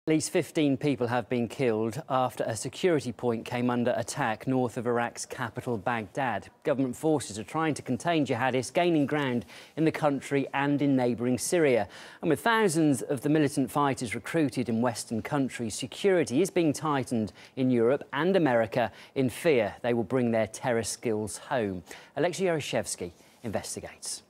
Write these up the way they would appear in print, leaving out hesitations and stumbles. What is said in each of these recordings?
At least 15 people have been killed after a security point came under attack north of Iraq's capital, Baghdad. Government forces are trying to contain jihadists gaining ground in the country and in neighbouring Syria. And with thousands of the militant fighters recruited in Western countries, security is being tightened in Europe and America in fear they will bring their terror skills home. Alexei Yaroshevsky investigates.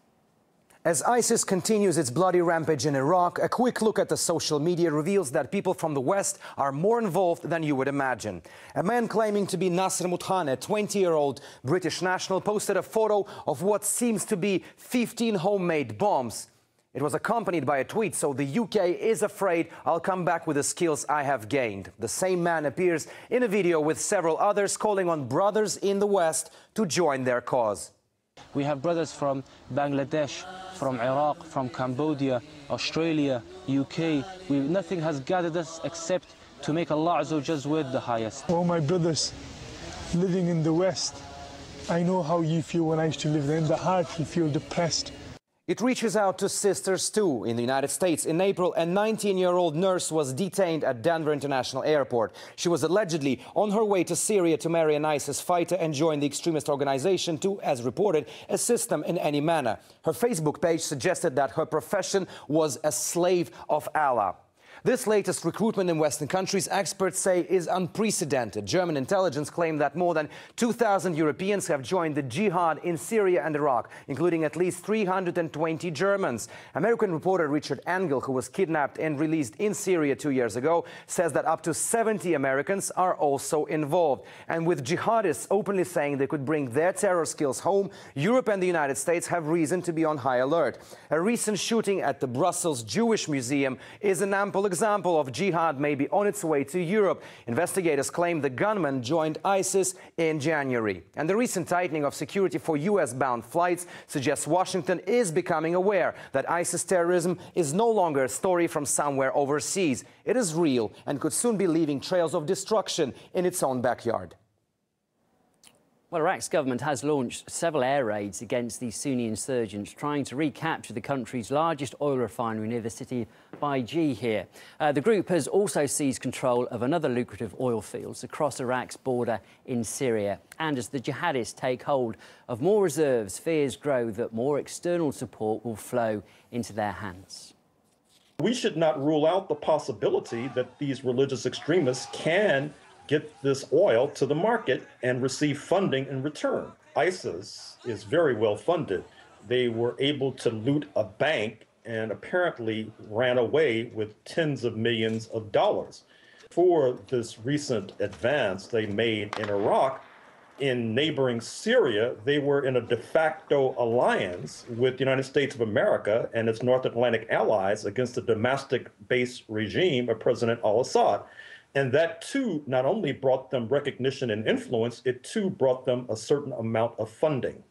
As ISIS continues its bloody rampage in Iraq, a quick look at the social media reveals that people from the West are more involved than you would imagine. A man claiming to be Nasser Muthan, a 20-year-old British national, posted a photo of what seems to be 15 homemade bombs. It was accompanied by a tweet, "So the UK is afraid I'll come back with the skills I have gained." The same man appears in a video with several others calling on brothers in the West to join their cause. We have brothers from Bangladesh, from Iraq, from Cambodia, Australia, UK. Nothing has gathered us except to make Allah Azza wa Jalla with the highest. Oh, my brothers living in the West, I know how you feel when I used to live there. In the heart, you feel depressed. It reaches out to sisters too. In the United States, in April, a 19-year-old nurse was detained at Denver International Airport. She was allegedly on her way to Syria to marry an ISIS fighter and join the extremist organization to, as reported, assist them in any manner. Her Facebook page suggested that her profession was a slave of Allah. This latest recruitment in Western countries, experts say, is unprecedented. German intelligence claimed that more than 2,000 Europeans have joined the jihad in Syria and Iraq, including at least 320 Germans. American reporter Richard Engel, who was kidnapped and released in Syria 2 years ago, says that up to 70 Americans are also involved. And with jihadists openly saying they could bring their terror skills home, Europe and the United States have reason to be on high alert. A recent shooting at the Brussels Jewish Museum is an ample example of jihad may be on its way to Europe. Investigators claim the gunman joined ISIS in January. And the recent tightening of security for US-bound flights suggests Washington is becoming aware that ISIS terrorism is no longer a story from somewhere overseas. It is real and could soon be leaving trails of destruction in its own backyard. Well, Iraq's government has launched several air raids against these Sunni insurgents, trying to recapture the country's largest oil refinery near the city of Baiji here. The group has also seized control of another lucrative oil fields across Iraq's border in Syria. And as the jihadists take hold of more reserves, fears grow that more external support will flow into their hands. We should not rule out the possibility that these religious extremists can get this oil to the market and receive funding in return. ISIS is very well funded. They were able to loot a bank and apparently ran away with tens of millions of dollars. For this recent advance they made in Iraq, in neighboring Syria, they were in a de facto alliance with the United States of America and its North Atlantic allies against the domestic-based regime of President al-Assad. And that, too, not only brought them recognition and influence, it, too, brought them a certain amount of funding.